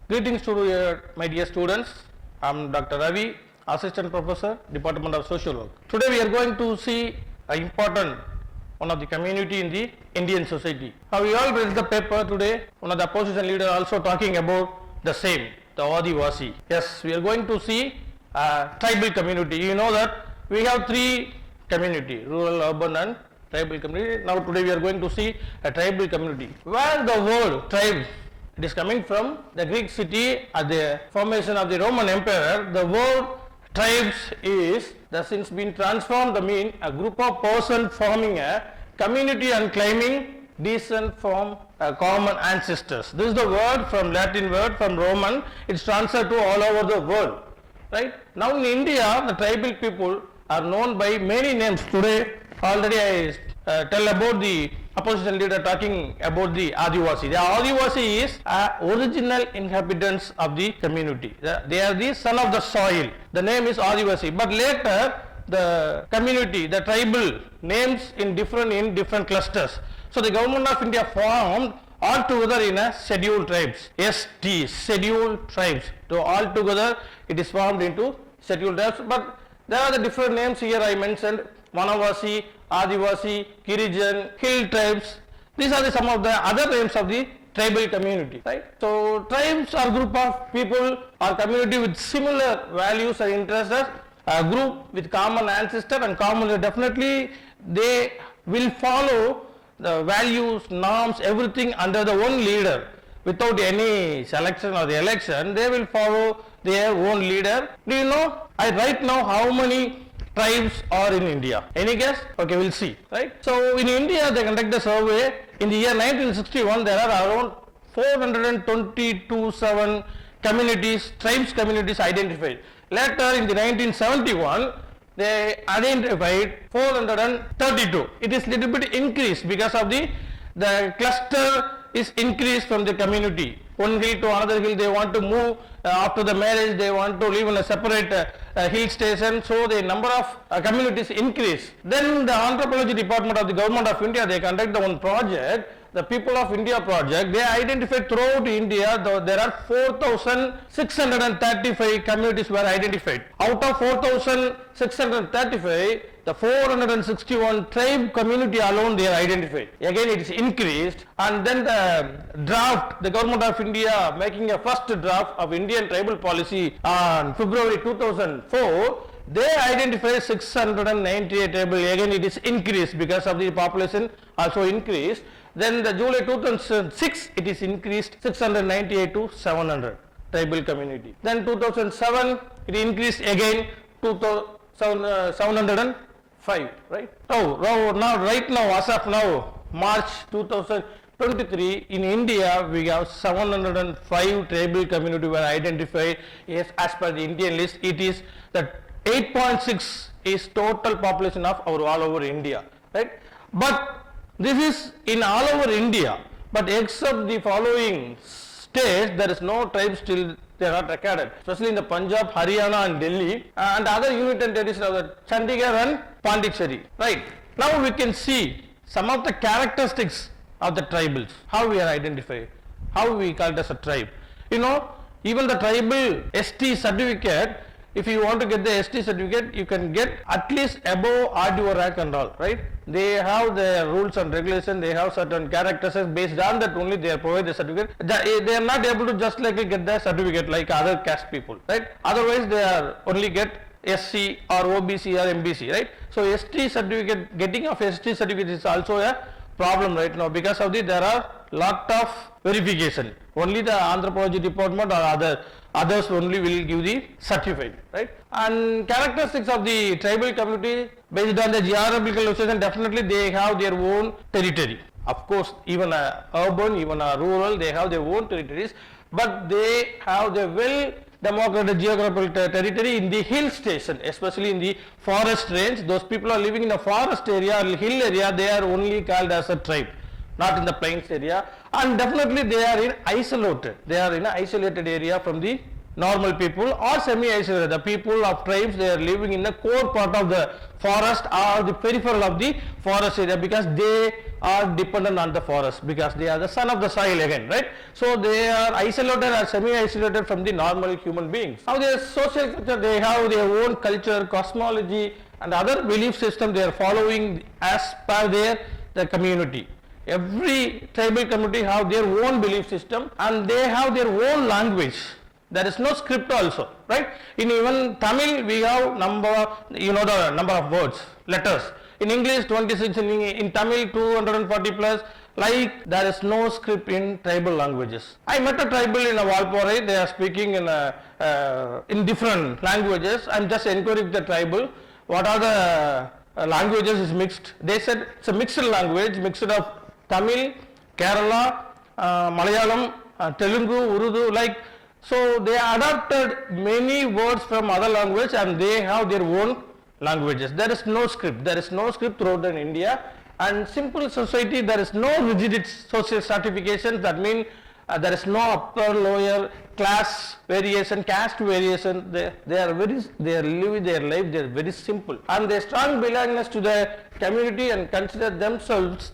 Greetings to my dear students. I am Dr.R.Ravi, Assistant Professor, Department of Social Work. Today we are going to see an important one of the community in the Indian society. We all read the paper today. One of the opposition leader also talking about the same, the Adivasi. Yes, we are going to see a tribal community. You know that we have three community: rural, urban, and tribal community. Now today we are going to see a tribal community. Where the word tribe, it is coming from the Greek city at the formation of the Roman Empire. The word tribes is thus since been transformed to mean a group of persons forming a community and claiming descent from common ancestors. This is the word from Latin word from Roman. It's transferred to all over the world. Right? Now in India, the tribal people are known by many names. Today already I tell about the opposition leader talking about the Adivasi. The Adivasi is original inhabitants of the community. They are the son of the soil. The name is Adivasi. But later the community, the tribal names in different clusters. So the government of India formed all together in a scheduled tribes. ST, scheduled tribes. So all together it is formed into scheduled tribes. But there are the different names here I mentioned: Manavasi, Adivasi, Girijan, hill tribes. These are some of the other names of the tribal community, right? So tribes are group of people or community with similar values and interests, a group with common ancestor and common, definitely they will follow the values, norms, everything under the one leader. Without any selection or the election, they will follow their own leader. Do you know right now how many tribes are in India? Any guess? Okay, we'll see, right? So in India they conduct a survey. In the year 1961 there are around 422 communities, tribes communities identified. Later in the 1971 they identified 432. It is little bit increased because of the cluster is increased from the community. One hill to another hill, they want to move after the marriage, they want to live in a separate hill station, so the number of communities increase. Then the anthropology department of the government of India, they conduct the one project, the People of India project. They identified throughout India there are 4,635 communities were identified. Out of 4,635, the 461 tribe community alone they are identified. Again it is increased, and then the draft, the government of India making a first draft of Indian tribal policy on February 2004, they identify 698 tribal. Again it is increased because of the population also increased. Then the July 2006 it is increased 698 to 700 tribal community. Then 2007 it increased again to 705, right? Right now as of now March 2023 in India we have 705 tribal community were identified. Yes, as per the Indian list it is that 8.6 is total population of all over India, right? But this is in all over India, but except the following states there is no tribe still they are not recorded, especially in the Punjab, Haryana and Delhi and other union territories of the Chandigarh and Pondicherry, right? Now we can see some of the characteristics of the tribals, how we are identified, how we call it as a tribe. You know, even the tribal ST certificate, if you want to get the ST certificate, you can get at least above RDO rank and all, right? They have their rules and regulations, they have certain characteristics, based on that only they provide the certificate. They are not able to just like get the certificate like other caste people, right? Otherwise they are only get SC or OBC or MBC, right? So ST certificate, getting of ST certificate is also a problem right now because of there are lot of verification. Only the anthropology department or others only will give the certificate, right? And characteristics of the tribal community based on the geographical location, definitely they have their own territory. Of course, even urban, even rural, they have their own territories, but they have the well democratic geographical territory in the hill station, especially in the forest range. Those people are living in a forest area or hill area, they are only called as a tribe, not in the plains area, and definitely they are in isolated. They are in an isolated area from the normal people or semi-isolated. The people of tribes, they are living in the core part of the forest or the peripheral of the forest area, because they are dependent on the forest, because they are the son of the soil again, right? So they are isolated or semi-isolated from the normal human beings. Now their social culture, they have their own culture, cosmology and other belief system they are following as per the community. Every tribal community have their own belief system and they have their own language. There is no script also, right? In even Tamil we have number, the number of words, letters. In English 26, in Tamil 240 plus. Like there is no script in tribal languages. I met a tribal in a Valpore. They are speaking in different languages. I am just enquiring the tribal. What are the languages is mixed? They said it's a mixed language, mixed of Tamil, Kerala, Malayalam, Telugu, Urdu, like. So they adopted many words from other language and they have their own languages. There is no script. There is no script throughout in India. And simple society, there is no rigid social stratification. That means there is no upper lower class variation, caste variation. They are living their life. They are very simple, and they strong belongingness to the community and consider themselves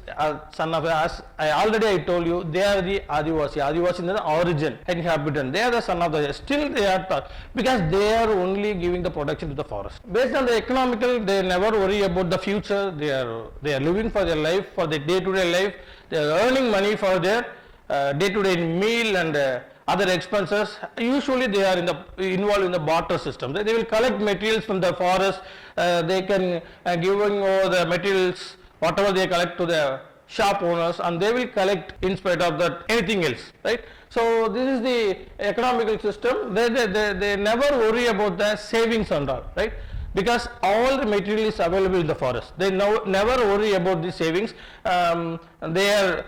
son of, as I told you, they are the Adivasi. Adivasi is the origin inhabitant. They are the son of the. Still they are taught, because they are only giving the protection to the forest. Based on the economical, they never worry about the future. They are living for their life, for their day-to-day life. They are earning money for their day-to-day meal and other expenses. Usually they are involved in the barter system. They will collect materials from the forest. They can giving over the materials, whatever they collect, to the shop owners, and they will collect in spite of that anything else, right? So this is the economical system. They never worry about the savings and all, right? Because all the material is available in the forest. They never worry about the savings. They are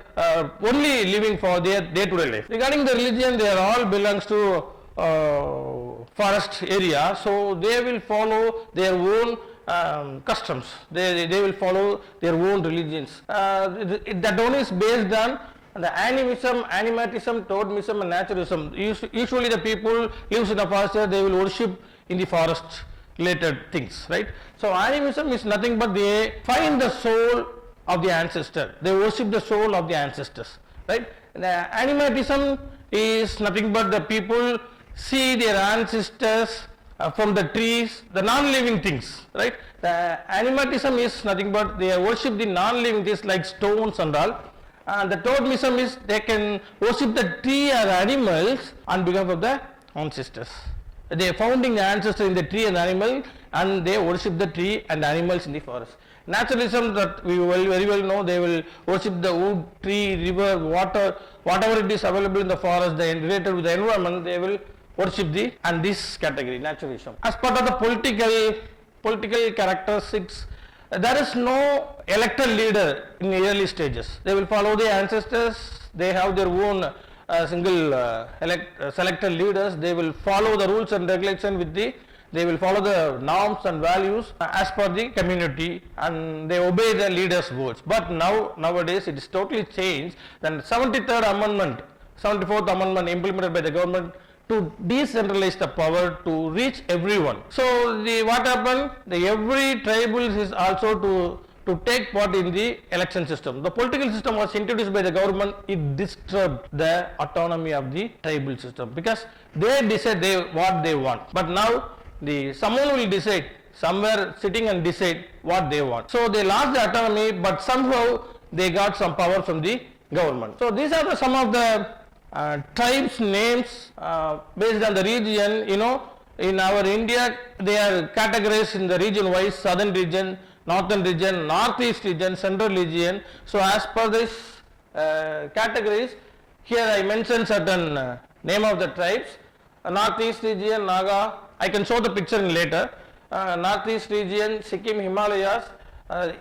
only living for their day-to-day life. Regarding the religion, they are all belongs to forest area, so they will follow their own customs. They will follow their own religions. That one is based on the animism, animatism, totemism and naturalism. Usually the people lives in a forest, they will worship in the forest related things, right? So animism is nothing but they find the soul of the ancestor. They worship the soul of the ancestors, right? The animatism is nothing but the people see their ancestors from the trees, the non-living things, right? The animatism is nothing but they worship the non-living things like stones and all. And the totemism is they can worship the tree or animals on behalf of the ancestors. They are founding the ancestor in the tree and animal, and they worship the tree and animals in the forest. Naturalism, that we very well know, they will worship the wood, tree, river, water, whatever it is available in the forest, they related with the environment, they will worship and this category, naturalism. As part of the political characteristics, there is no elected leader in the early stages. They will follow the ancestors, they have their own selected leaders. They will follow the rules and regulations they will follow the norms and values as per the community, and they obey the leaders' words. But nowadays it is totally changed. Then 74th amendment implemented by the government to decentralize the power to reach everyone. So what happened? Every tribal is also to take part in the election system. The political system was introduced by the government. It disturbed the autonomy of the tribal system, because they decide what they want. But now someone will decide, somewhere sitting and decide what they want. So they lost the autonomy, but somehow they got some power from the government. So these are some of the tribes names based on the region. In our India, they are categorized in the region wise: southern region, northern region, northeast region, central region. So as per this categories, here I mentioned certain name of the tribes. Northeast region, Naga. I can show the picture in later. Northeast region, Sikkim, Himalayas.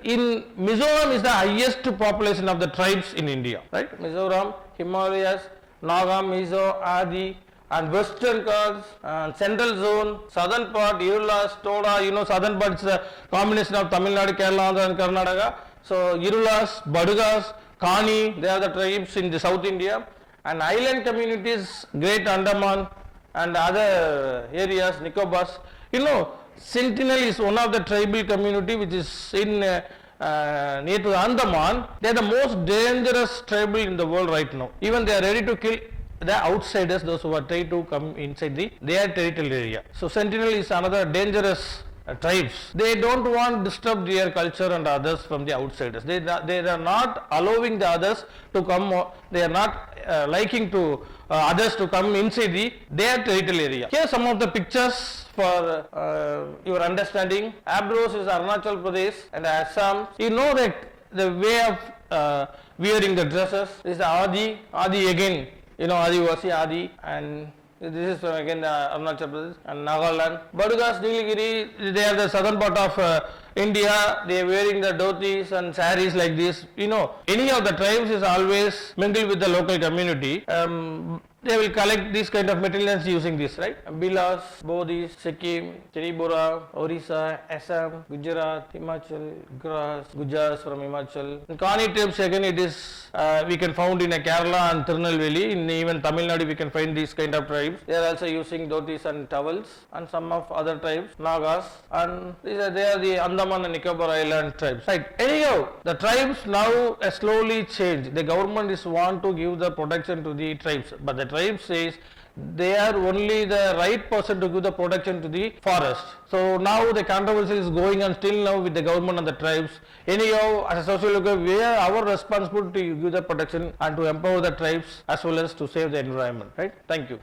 In Mizoram is the highest population of the tribes in India, right? Mizoram, Himalayas, Naga, Mizo, Adi, and western Ghats, central zone, southern part, Irulas, Toda. Southern part is a combination of Tamil Nadu, Kerala, Andhra and Karnataka. So Irulas, Badugas, Kani, they are the tribes in the South India. And island communities, Great Andaman, and other areas, Nicobars. Sentinel is one of the tribal community which is in near to Andaman. They are the most dangerous tribal in the world right now. Even they are ready to kill the outsiders, those who are trying to come inside their territorial area. So Sentinel is another dangerous tribes. They don't want to disturb their culture and others from the outsiders. They are not allowing the others to come. They are not liking to others to come inside their territorial area. Here are some of the pictures for your understanding. Abros is Arunachal Pradesh and Assam. You know that the way of wearing the dresses. This is Adi again. Adivasi Adi, and this is again Arunachal Pradesh and Nagaland. Badugas, Nilgiri, they are the southern part of India. They are wearing the dhotis and saris like this. Any of the tribes is always mingled with the local community. They will collect this kind of materials using this, right? Bilas, Bodhis, Sikkim, Tripura, Orissa, Assam, Gujarat, Himachal, Grass, Gujas from Himachal. And Kani tribes again it is we can found in Kerala and Tirunelveli. In even Tamil Nadu we can find these kind of tribes. They are also using dhotis and towels, and some of other tribes, Nagas, and they are the Andaman and Nicobar Island tribes. Right. Anyhow, the tribes now slowly change. The government is want to give the protection to the tribes, but the tribe says they are only the right person to give the protection to the forest. So now the controversy is going on still now with the government and the tribes. Anyhow, as a sociologer, we are our responsibility to give the protection and to empower the tribes as well as to save the environment. Right? Thank you.